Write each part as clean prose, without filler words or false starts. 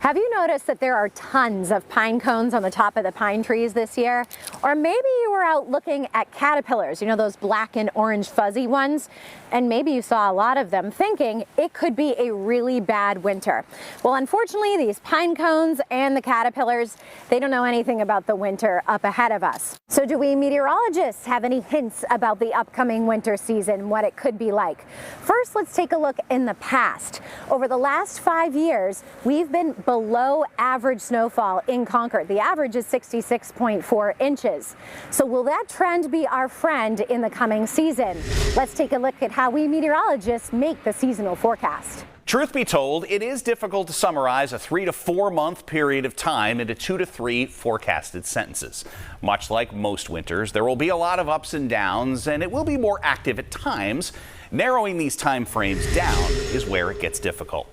Have you noticed that there are tons of pine cones on the top of the pine trees this year? Or maybe you were out looking at caterpillars, you know, those black and orange fuzzy ones, and maybe you saw a lot of them thinking it could be a really bad winter. Well, unfortunately, these pine cones and the caterpillars, they don't know anything about the winter up ahead of us. So do we meteorologists have any hints about the upcoming winter season, what it could be like? First, let's take a look in the past. Over the last 5 years, we've been below average snowfall in Concord. The average is 66.4 inches. So will that trend be our friend in the coming season? Let's take a look at how we meteorologists make the seasonal forecast. Truth be told, it is difficult to summarize a 3 to 4 month period of time into 2 to 3 forecasted sentences. Much like most winters, there will be a lot of ups and downs, and it will be more active at times. Narrowing these time frames down is where it gets difficult.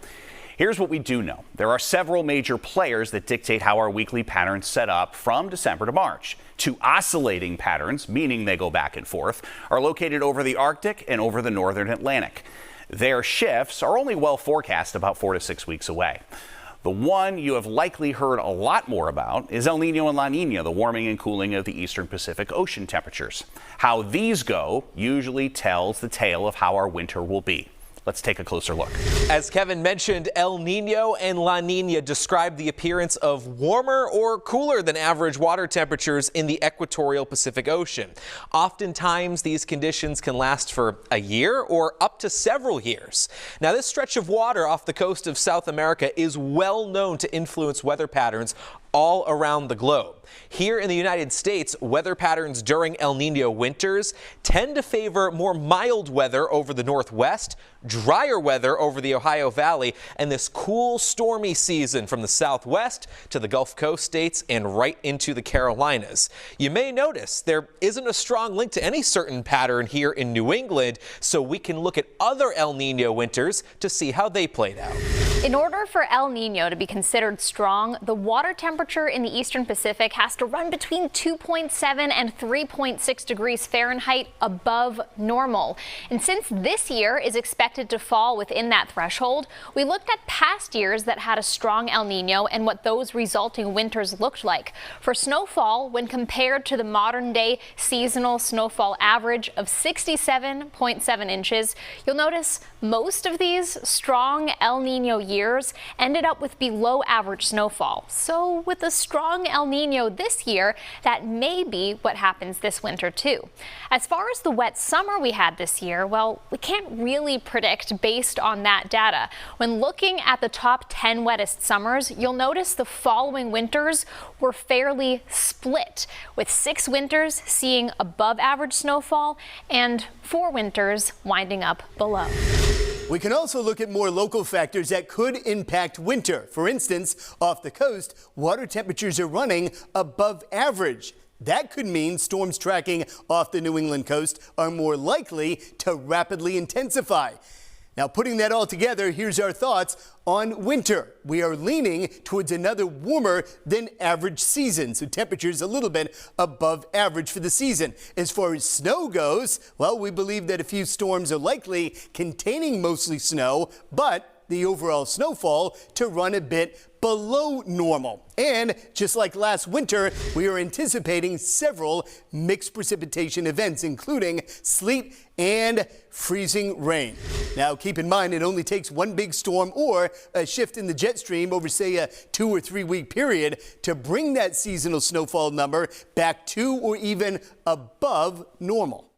Here's what we do know. There are several major players that dictate how our weekly patterns set up from December to March. Two oscillating patterns, meaning they go back and forth, are located over the Arctic and over the northern Atlantic. Their shifts are only well forecast about 4 to 6 weeks away. The one you have likely heard a lot more about is El Nino and La Nina, the warming and cooling of the eastern Pacific Ocean temperatures. How these go usually tells the tale of how our winter will be. Let's take a closer look. As Kevin mentioned, El Nino and La Nina describe the appearance of warmer or cooler than average water temperatures in the equatorial Pacific Ocean. Oftentimes, these conditions can last for a year or up to several years. Now, this stretch of water off the coast of South America is well known to influence weather patterns all around the globe. Here in the United States, weather patterns during El Nino winters tend to favor more mild weather over the Northwest, drier weather over the Ohio Valley, and this cool, stormy season from the Southwest to the Gulf Coast states and right into the Carolinas. You may notice there isn't a strong link to any certain pattern here in New England, so we can look at other El Nino winters to see how they played out. In order for El Nino to be considered strong, the water temperature in the eastern Pacific has to run between 2.7 and 3.6 degrees Fahrenheit above normal. And since this year is expected to fall within that threshold, we looked at past years that had a strong El Nino and what those resulting winters looked like. For snowfall, when compared to the modern day seasonal snowfall average of 67.7 inches, you'll notice most of these strong El Nino years ended up with below average snowfall. So with a strong El Nino this year, that may be what happens this winter too. As far as the wet summer we had this year, well, we can't really predict based on that data. When looking at the top 10 wettest summers, you'll notice the following winters were fairly split, with 6 winters seeing above average snowfall and 4 winters winding up below. We can also look at more local factors that could impact winter. For instance, off the coast, water temperatures are running above average. That could mean storms tracking off the New England coast are more likely to rapidly intensify. Now, putting that all together, here's our thoughts on winter. We are leaning towards another warmer than average season, so temperatures a little bit above average for the season. As far as snow goes, well, we believe that a few storms are likely containing mostly snow, but the overall snowfall to run a bit below normal. And just like last winter, we are anticipating several mixed precipitation events, including sleet and freezing rain. Now, keep in mind, it only takes one big storm or a shift in the jet stream over, say, a 2 or 3 week period to bring that seasonal snowfall number back to or even above normal.